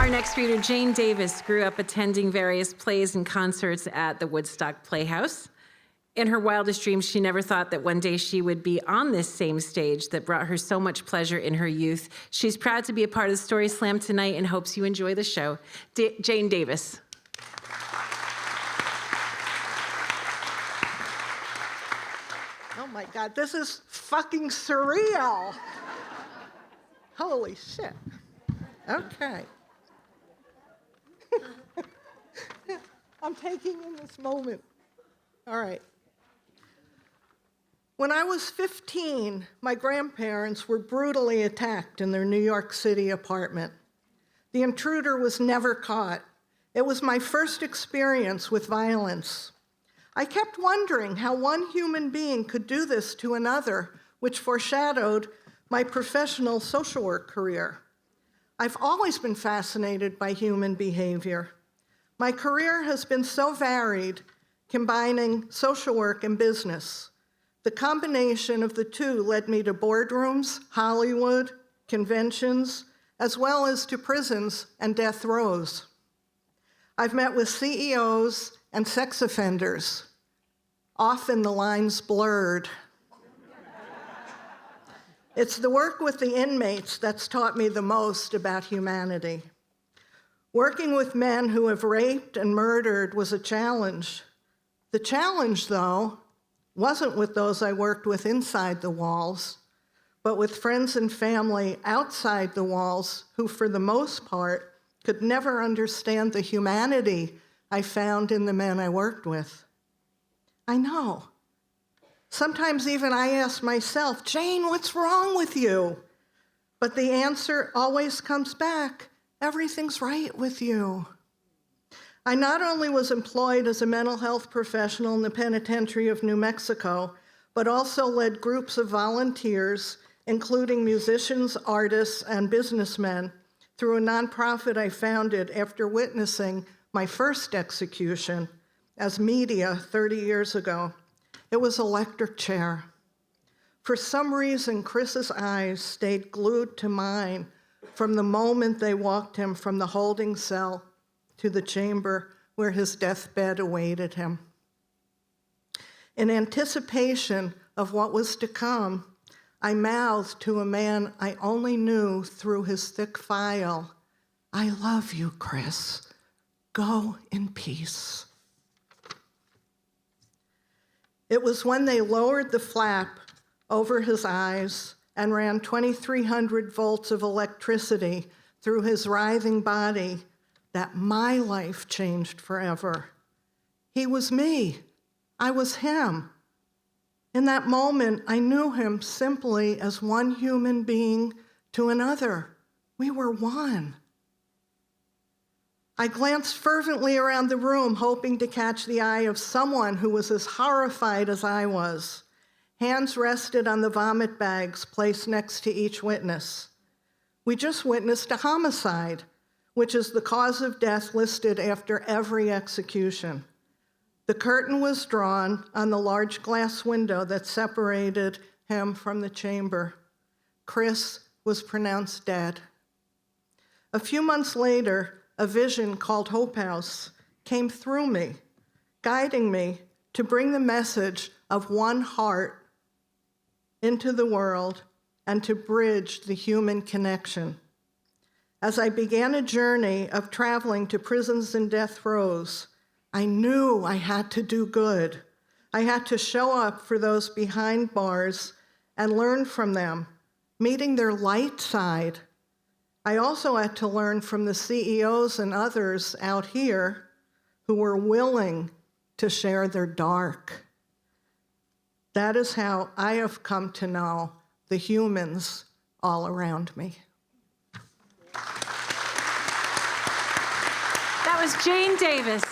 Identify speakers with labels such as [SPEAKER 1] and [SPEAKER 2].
[SPEAKER 1] Our next reader, Jane Davis, grew up attending various plays and concerts at the Woodstock Playhouse. In her wildest dreams, she never thought that one day she would be on this same stage that brought her so much pleasure in her youth. She's proud to be a part of the Story Slam tonight and hopes you enjoy the show. Jane Davis.
[SPEAKER 2] Oh my God, this is fucking surreal. Holy shit. Okay. I'm taking in this moment. All right. When I was 15, my grandparents were brutally attacked in their New York City apartment. The intruder was never caught. It was my first experience with violence. I kept wondering how one human being could do this to another, which foreshadowed my professional social work career. I've always been fascinated by human behavior. My career has been so varied, combining social work and business. The combination of the two led me to boardrooms, Hollywood, conventions, as well as to prisons and death rows. I've met with CEOs and sex offenders. Often the lines blurred. It's the work with the inmates that's taught me the most about humanity. Working with men who have raped and murdered was a challenge. The challenge, though, wasn't with those I worked with inside the walls, but with friends and family outside the walls who, for the most part, could never understand the humanity I found in the men I worked with. I know. Sometimes even I ask myself, Jane, what's wrong with you? But the answer always comes back, everything's right with you. I not only was employed as a mental health professional in the penitentiary of New Mexico, but also led groups of volunteers, including musicians, artists, and businessmen, through a nonprofit I founded after witnessing my first execution as media 30 years ago. It was electric chair. For some reason, Chris's eyes stayed glued to mine from the moment they walked him from the holding cell to the chamber where his deathbed awaited him. In anticipation of what was to come, I mouthed to a man I only knew through his thick file, I love you, Chris. Go in peace. It was when they lowered the flap over his eyes and ran 2,300 volts of electricity through his writhing body that my life changed forever. He was me. I was him. In that moment, I knew him simply as one human being to another. We were one. I glanced fervently around the room, hoping to catch the eye of someone who was as horrified as I was. Hands rested on the vomit bags placed next to each witness. We just witnessed a homicide, which is the cause of death listed after every execution. The curtain was drawn on the large glass window that separated him from the chamber. Chris was pronounced dead. A few months later, a vision called Hope House came through me, guiding me to bring the message of one heart into the world and to bridge the human connection. As I began a journey of traveling to prisons and death rows, I knew I had to do good. I had to show up for those behind bars and learn from them, meeting their light side. I also had to learn from the CEOs and others out here who were willing to share their dark. That is how I have come to know the humans all around me.
[SPEAKER 1] That was Jane Davis.